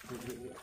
Juga.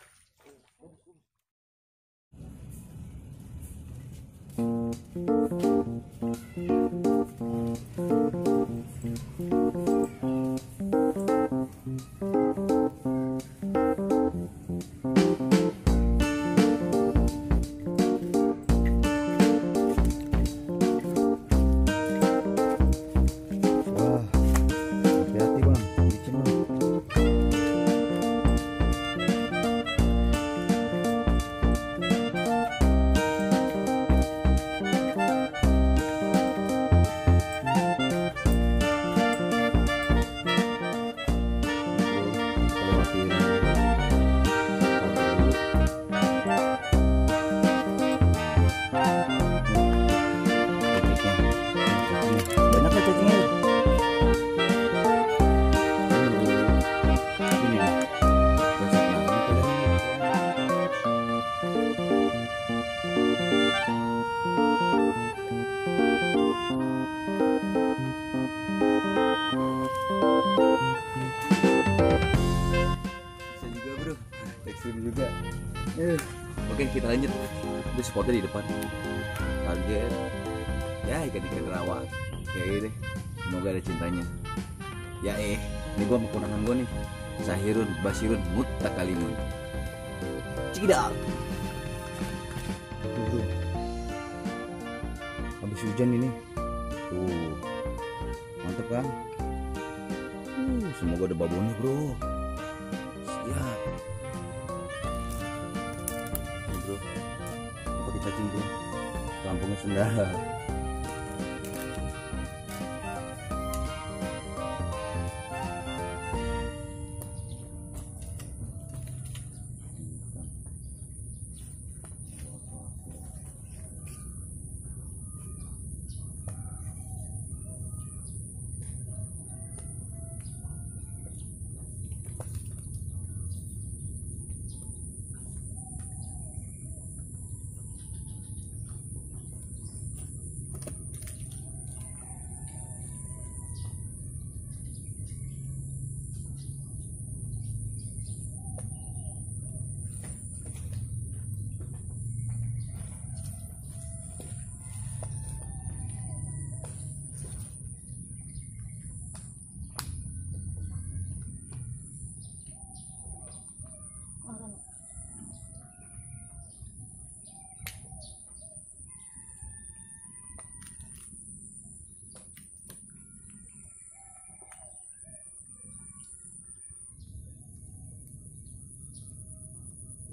Oke, kita lanjut. Itu spotnya di depan. Target ya ikan-ikan rawa. Oke deh. Semoga ada cintanya. Ya ini gua sama keponakan gua nih. Sahirun Basirun Mutakalimun. Cidak. Tuh. Habis hujan ini. Tuh. Mantep kan? Semoga ada babonnya, Bro. Siap. Bro, apa kita cinggu Lampungnya Sunda.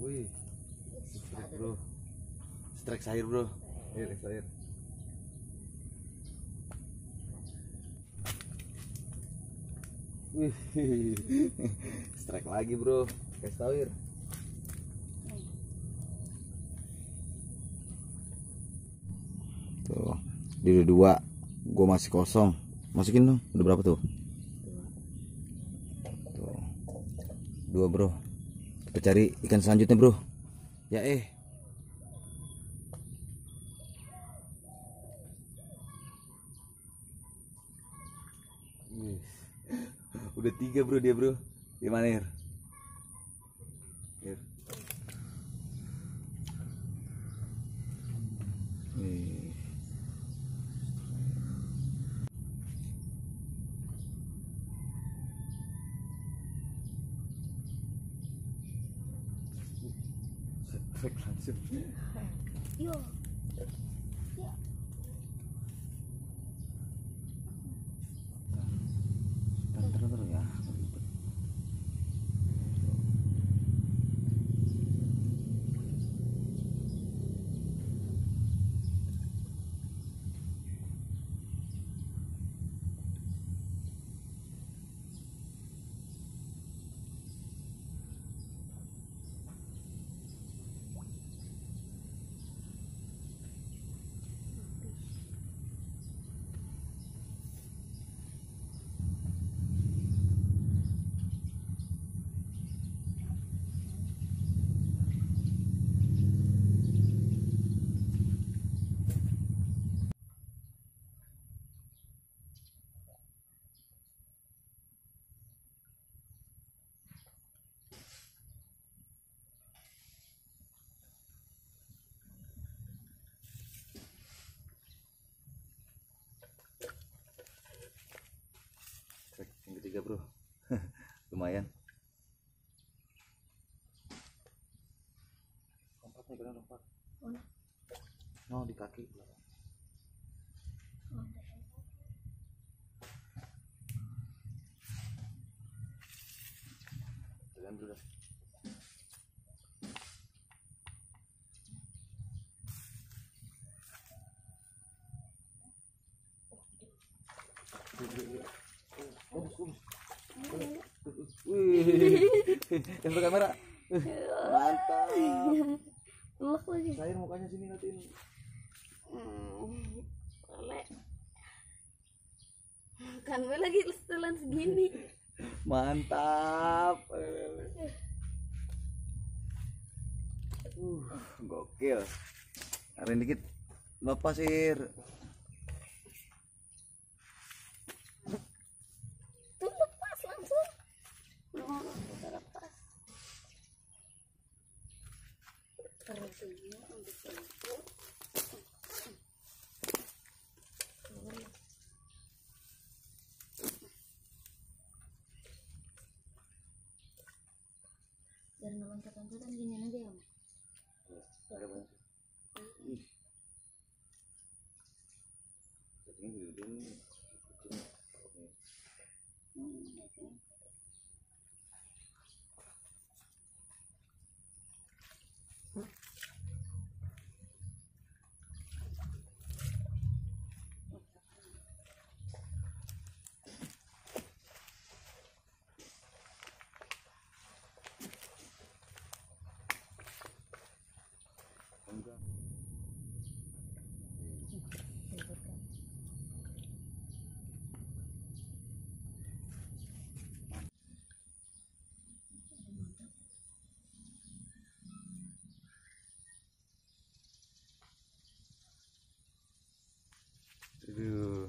Wih, strike bro, strike sayur bro, strike sayur. Wih, strike lagi bro, kayak sayur. Tuh, di dua, gue masih kosong. Masukin dong, udah berapa tuh? Tuh, dua bro. Kita cari ikan selanjutnya bro. Ya udah 3 bro dia bro. Gimana ya? Langsung. Yo. Terus ya. lumayan. Lompatnya benar lompat. No, di kaki. Jalan dulu. Wih, yang berkamera. Mantap. Elok lagi. Saya mukanya sini liatin. Boleh. Kan gue lagi setelan segini. Mantap. Gokil. Arin dikit. Lepas sir. Tuh lepas langsung. Udah lepas. Kerjanya untuk itu. Jangan loncat-loncatan gini aja ya. Ada banyak. Ini gede. Aduh.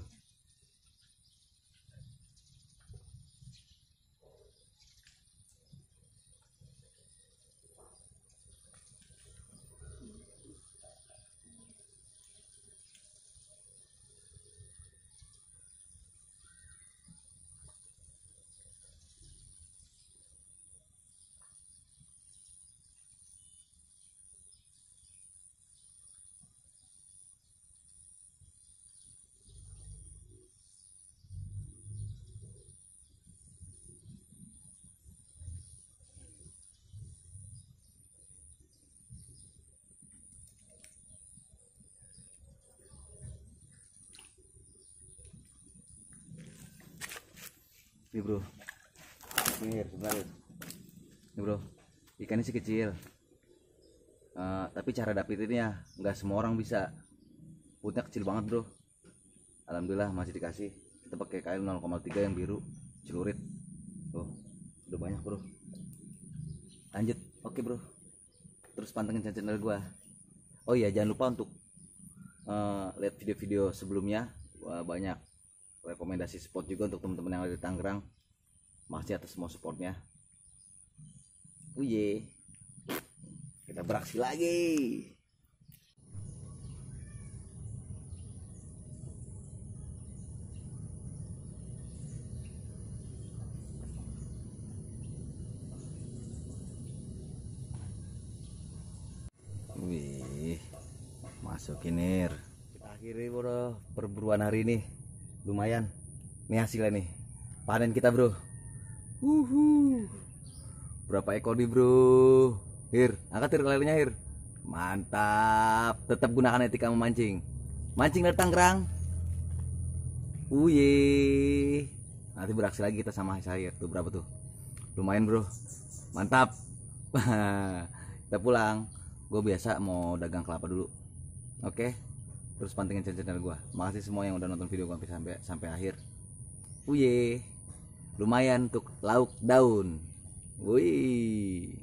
Nih bro, ini sebenarnya. Nih bro, ikannya sih kecil, tapi cara dapetinnya nggak semua orang bisa. Putnya kecil banget bro. Alhamdulillah masih dikasih. Kita pakai kail 0,3 yang biru, celurit. Tuh, udah banyak bro. Lanjut, oke bro. Terus pantengin channel gua. Oh iya, jangan lupa untuk lihat video-video sebelumnya. Wah, banyak rekomendasi spot juga untuk teman-teman yang ada di Tangerang. Makasih atas semua supportnya. Uye, kita beraksi lagi. Wih, masukin air. Kita akhiri bro perburuan hari ini. Lumayan nih hasilnya nih, panen kita bro. Berapa ekor nih bro? Hir, angkat hir layarnya hir. Mantap, tetap gunakan etika memancing. Mancing dari Tangerang. Uye, nanti beraksi lagi kita sama saya tuh. Berapa tuh? Lumayan bro, mantap. Kita pulang. Gue biasa mau dagang kelapa dulu. Oke. Terus pantengin channel gue. Makasih semua yang udah nonton video gue sampai akhir. Uye, lumayan untuk lauk daun. Wih.